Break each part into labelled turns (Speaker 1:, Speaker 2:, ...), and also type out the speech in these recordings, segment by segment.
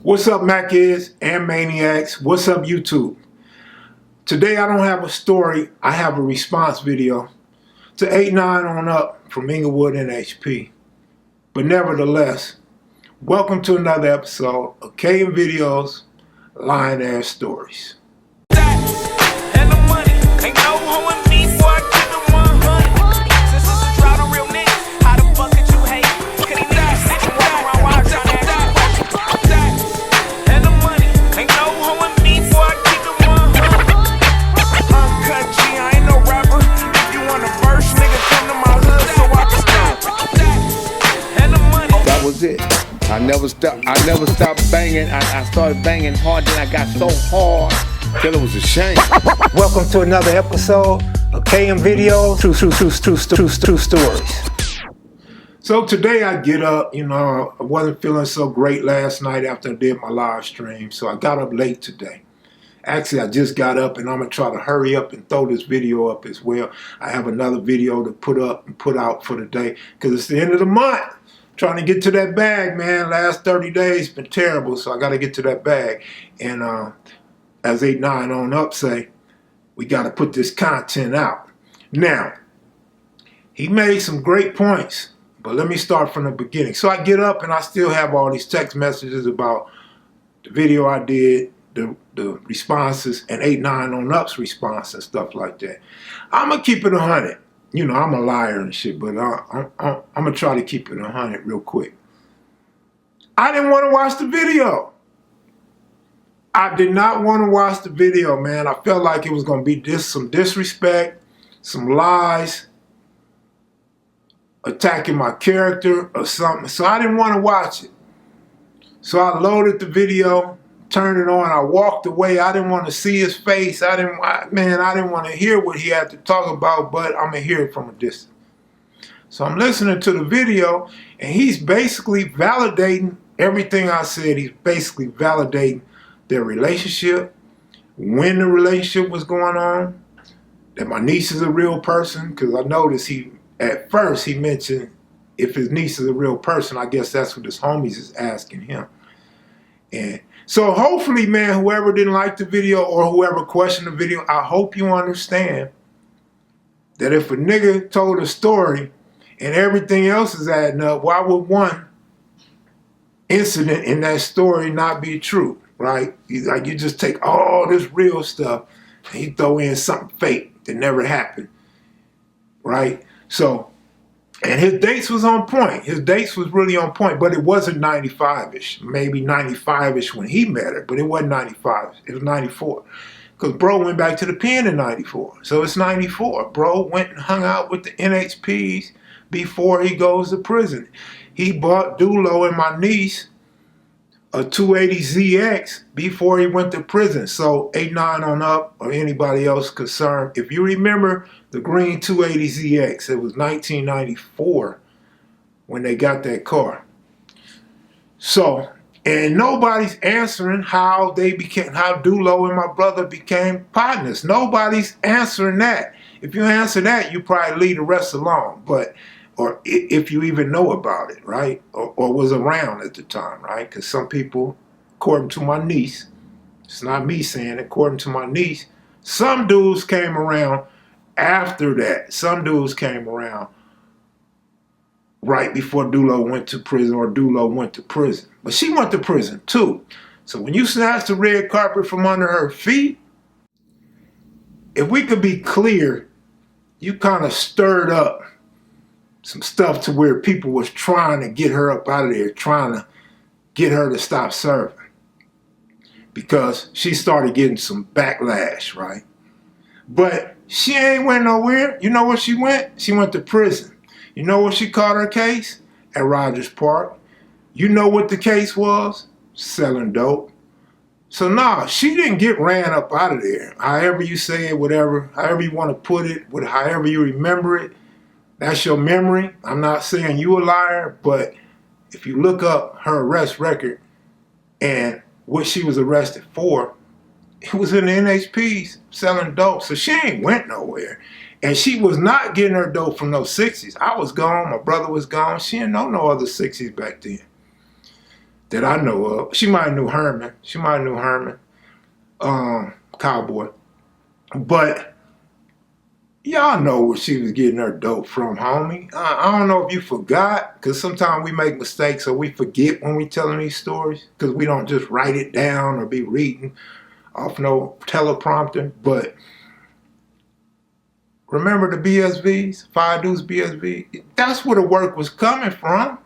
Speaker 1: What's up, Mac-Is and Maniacs? What's up, YouTube? Today I don't have a story, I have a response video to 8-9 on up from Inglewood NHP. But nevertheless, welcome to another episode of kevmacvideos, Lion Ass Stories.
Speaker 2: It. I never stopped banging. I started banging hard, then I got so hard till it was a shame.
Speaker 1: Welcome to another episode of kevmacvideos, true stories. So today I get up, I wasn't feeling so great last night after I did my live stream, so I got up late today. Actually, I just got up and I'm gonna try to hurry up and throw this video up as well. I have another video to put up and put out for the day because it's the end of the month. Trying to get to that bag, man. Last 30 days been terrible, so I got to get to that bag. And as 8-9 on up say, we got to put this content out. Now, he made some great points, but let me start from the beginning. So I get up and I still have all these text messages about the video I did, the responses, and 8-9 on up's response and stuff like that. I'm going to keep it 100. I'm a liar and shit, but I'm going to try to keep it 100 real quick. I didn't want to watch the video. I did not want to watch the video, man. I felt like it was going to be some disrespect, some lies, attacking my character or something. So I didn't want to watch it. So I loaded the video, turned it on. I walked away. I didn't want to see his face. I didn't want to hear what he had to talk about, but I'm going to hear it from a distance. So I'm listening to the video, and he's basically validating everything I said. He's basically validating their relationship, when the relationship was going on, that my niece is a real person, because I noticed at first he mentioned if his niece is a real person. I guess that's what his homies is asking him. And so hopefully, man, whoever didn't like the video or whoever questioned the video, I hope you understand that if a nigga told a story and everything else is adding up, why would one incident in that story not be true, right? Like you just take all this real stuff and you throw in something fake that never happened, right? So, and his dates was on point. His dates was really on point, but it wasn't 95-ish. Maybe 95-ish when he met her, but it wasn't 95. It was 94. Because bro went back to the pen in 94. So it's 94. Bro went and hung out with the NHPs before he goes to prison. He bought Dulo and my niece a 280ZX before he went to prison. So 8-9 on up or anybody else concerned, if you remember the green 280ZX, it was 1994 when they got that car. So, and nobody's answering how Dulo and my brother became partners. Nobody's answering that. If you answer that, you probably leave the rest alone. Or if you even know about it, right? Or was around at the time, right? Because some people, according to my niece, it's not me saying it, according to my niece, some dudes came around after that. Some dudes came around right before Dulo went to prison or Dulo went to prison. But she went to prison too. So when you snatch the red carpet from under her feet, if we could be clear, you kind of stirred up some stuff to where people was trying to get her up out of there, trying to get her to stop serving. Because she started getting some backlash, right? But she ain't went nowhere. You know where she went? She went to prison. You know what she caught her case? At Rogers Park. You know what the case was? Selling dope. So nah, she didn't get ran up out of there. However you say it, whatever, however you want to put it, however you remember it, that's your memory. I'm not saying you a liar, but if you look up her arrest record and what she was arrested for, it was in the NHPs selling dope. So she ain't went nowhere. And she was not getting her dope from those 60s. I was gone. My brother was gone. She didn't know no other 60s back then. that I know of. She might have knew Herman. Cowboy. But y'all know where she was getting her dope from, homie. I don't know if you forgot, because sometimes we make mistakes or we forget when we telling these stories, because we don't just write it down or be reading off no teleprompter. But remember the BSVs, Five Deuce BSV? That's where the work was coming from.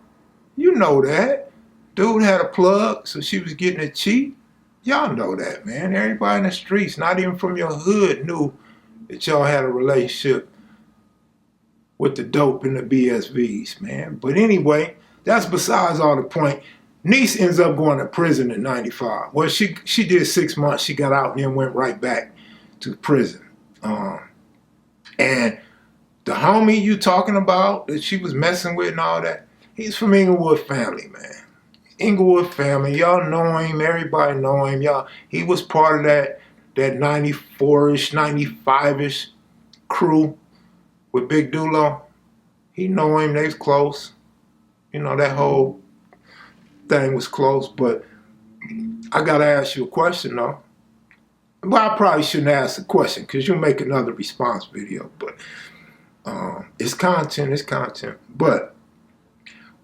Speaker 1: You know that. Dude had a plug, so she was getting it cheap. Y'all know that, man. Everybody in the streets, not even from your hood, knew that y'all had a relationship with the dope and the BSVs, man. But anyway, that's besides all the point. Niece ends up going to prison in 95. Well, she did 6 months. She got out and then went right back to prison. And the homie you talking about that she was messing with and all that, he's from Inglewood family, man. Inglewood family, y'all know him. Everybody know him. He was part of that 94-ish, 95-ish crew with Big Dulo. He know him. They was close. You know, that whole thing was close. But I gotta ask you a question though. Well, I probably shouldn't ask a question because you'll make another response video. But it's content. But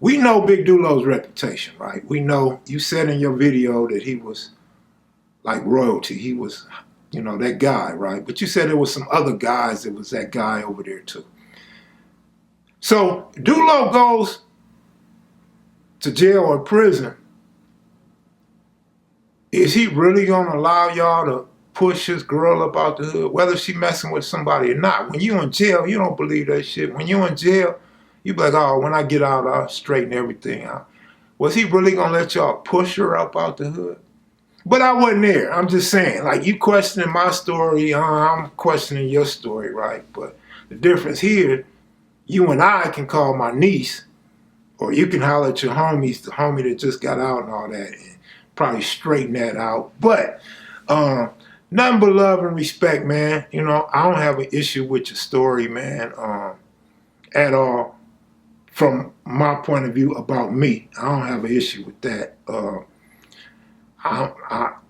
Speaker 1: we know Big Dulo's reputation, right? We know you said in your video that he was like royalty. He was, you know, that guy, right? But you said there was some other guys that was that guy over there too. So Dulo goes to jail or prison. Is he really gonna allow y'all to push his girl up out the hood, whether she messing with somebody or not? When you in jail, you don't believe that shit. When you in jail, you be like, oh, when I get out, I'll straighten everything out. Was he really gonna let y'all push her up out the hood? But I wasn't there. I'm just saying, like, you questioning my story, I'm questioning your story, right? But the difference here, you and I can call my niece, or you can holler at your homies, the homie that just got out and all that, and probably straighten that out. But nothing but love and respect, man. You know, I don't have an issue with your story, man, at all. From my point of view about me, I don't have an issue with that.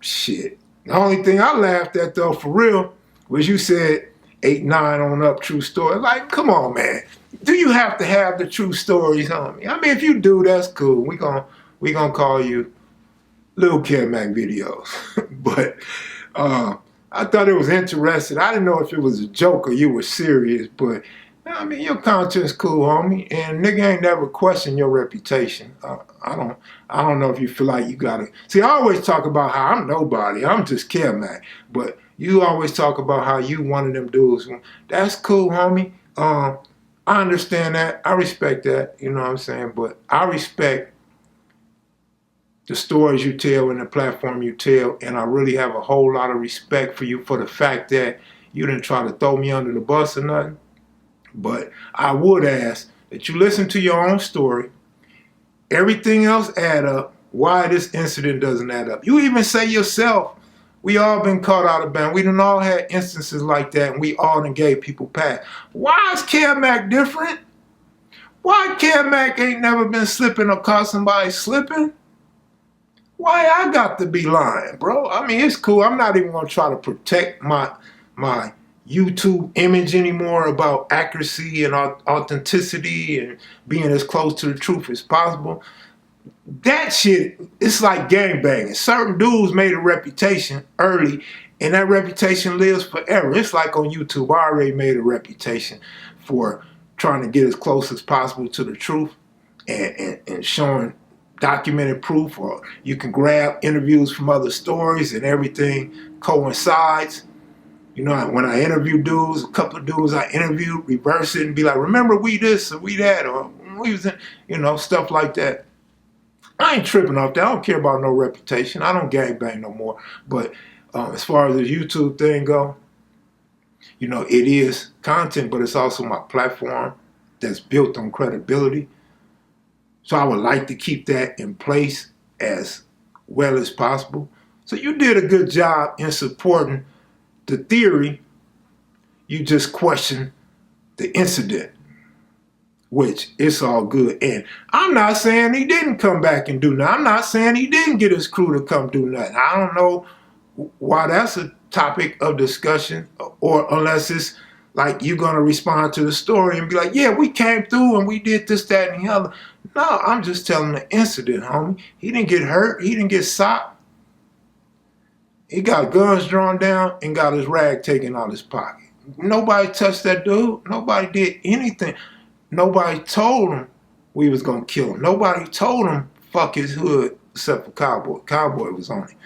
Speaker 1: Shit. The only thing I laughed at though, for real, was you said 8, 9 on up, true story. Like, come on, man. Do you have to have the true stories on me? I mean, if you do, that's cool. We gonna call you Lil kevmacvideos. But I thought it was interesting. I didn't know if it was a joke or you were serious, but I mean, your content's cool, homie, and nigga ain't never questioned your reputation. I don't know if you feel like you gotta. See, I always talk about how I'm nobody. I'm just Kevmac, but you always talk about how you one of them dudes. That's cool, homie. I understand that. I respect that. You know what I'm saying? But I respect the stories you tell and the platform you tell, and I really have a whole lot of respect for you for the fact that you didn't try to throw me under the bus or nothing. But I would ask that you listen to your own story. Everything else add up. Why this incident doesn't add up? You even say yourself, we all been caught out of bounds. We done all had instances like that, and we all done gave people pass. Why is Kevmac different? Why Kevmac ain't never been slipping or caught somebody slipping? Why I got to be lying, bro? I mean, it's cool. I'm not even gonna try to protect my YouTube image anymore about accuracy and authenticity and being as close to the truth as possible. That shit, it's like gangbanging. Certain dudes made a reputation early, and that reputation lives forever. It's like on YouTube, I already made a reputation for trying to get as close as possible to the truth and showing documented proof, or you can grab interviews from other stories and everything coincides. You know, when I interview dudes, a couple of dudes I interviewed, reverse it and be like, remember we this or we that, or we was in, you know, stuff like that. I ain't tripping off that. I don't care about no reputation. I don't gangbang no more. But as far as the YouTube thing go, you know, it is content, but it's also my platform that's built on credibility. So I would like to keep that in place as well as possible. So you did a good job in supporting the theory. You just questioned the incident, which it's all good. And I'm not saying he didn't come back and do nothing. I'm not saying he didn't get his crew to come do nothing. I don't know why that's a topic of discussion, or unless it's like you're going to respond to the story and be like, yeah, we came through and we did this, that, and the other. No, I'm just telling the incident, homie. He didn't get hurt. He didn't get shot. He got guns drawn down and got his rag taken out of his pocket. Nobody touched that dude. Nobody did anything. Nobody told him we was going to kill him. Nobody told him fuck his hood except for Cowboy. Cowboy was on it.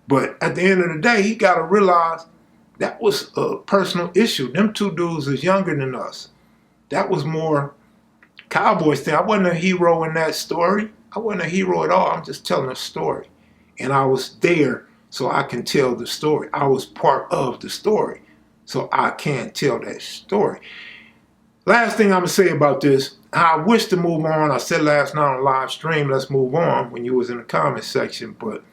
Speaker 1: But at the end of the day, he got to realize that was a personal issue. Them two dudes is younger than us. That was more Cowboy's thing. I wasn't a hero in that story. I wasn't a hero at all. I'm just telling a story. And I was there so I can tell the story. I was part of the story, so I can tell that story. Last thing I'm going to say about this, I wish to move on. I said last night on live stream, let's move on, when you was in the comment section, but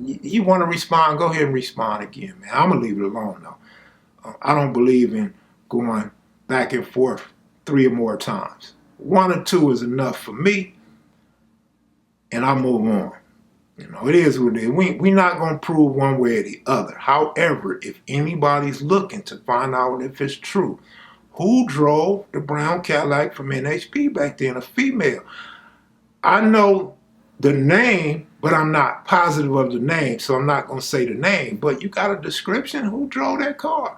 Speaker 1: you want to respond, go ahead and respond again, man. I'm going to leave it alone, though. I don't believe in going back and forth 3 or more times. 1 or 2 is enough for me, and I move on. You know, it is what it is. We're not going to prove one way or the other. However, if anybody's looking to find out if it's true, who drove the brown Cadillac from NHP back then? A female. I know the name, but I'm not positive of the name, so I'm not going to say the name. But you got a description? Who drove that car?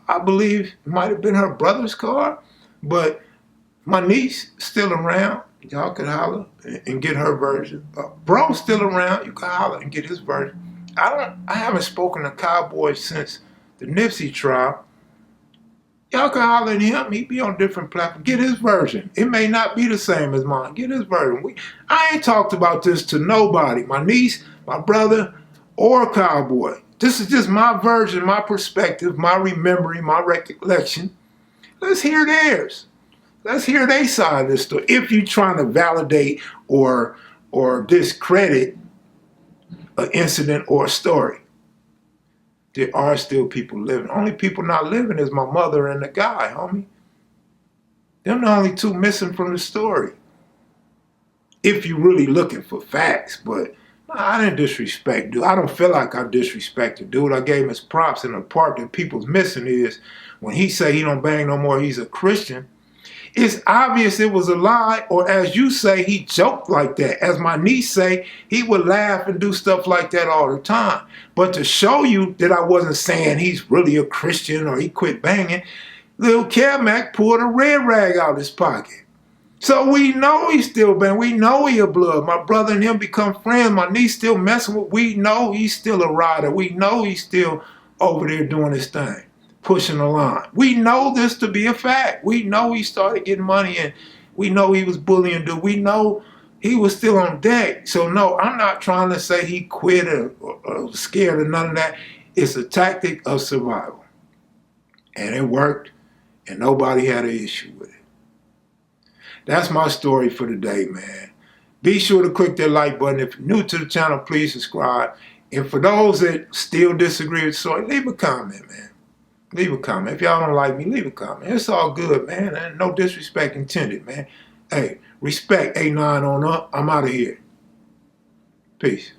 Speaker 1: I believe it might have been her brother's car, but my niece still around. Y'all could holler and get her version. Bro's still around. You can holler and get his version. I haven't spoken to Cowboy since the Nipsey trial. Y'all can holler at him. He be on different platforms. Get his version. It may not be the same as mine. Get his version. I ain't talked about this to nobody. My niece, my brother, or Cowboy. This is just my version, my perspective, my remembering, my recollection. Let's hear theirs. Let's hear their side of this story. If you're trying to validate or discredit an incident or a story, there are still people living. Only people not living is my mother and the guy, homie. Them the only 2 missing from the story. If you're really looking for facts, but I didn't disrespect dude. I don't feel like I disrespected dude. I gave him his props, and the part that people's missing is when he say he don't bang no more, he's a Christian. It's obvious it was a lie, or as you say, he joked like that. As my niece say, he would laugh and do stuff like that all the time. But to show you that I wasn't saying he's really a Christian or he quit banging, little Kev pulled a red rag out of his pocket. So we know he's still banging. We know he a blood. My brother and him become friends. My niece still messing with. We know he's still a rider. We know he's still over there doing his thing, pushing the line. We know this to be a fact. We know he started getting money, and we know he was bullying dude. We know he was still on deck. So no, I'm not trying to say he quit or scared or none of that. It's a tactic of survival. And it worked, and nobody had an issue with it. That's my story for today, man. Be sure to click that like button. If you're new to the channel, please subscribe. And for those that still disagree with the story, leave a comment, man. Leave a comment. If y'all don't like me, leave a comment. It's all good, man. And no disrespect intended, man. Hey, respect A9 on up. I'm out of here. Peace.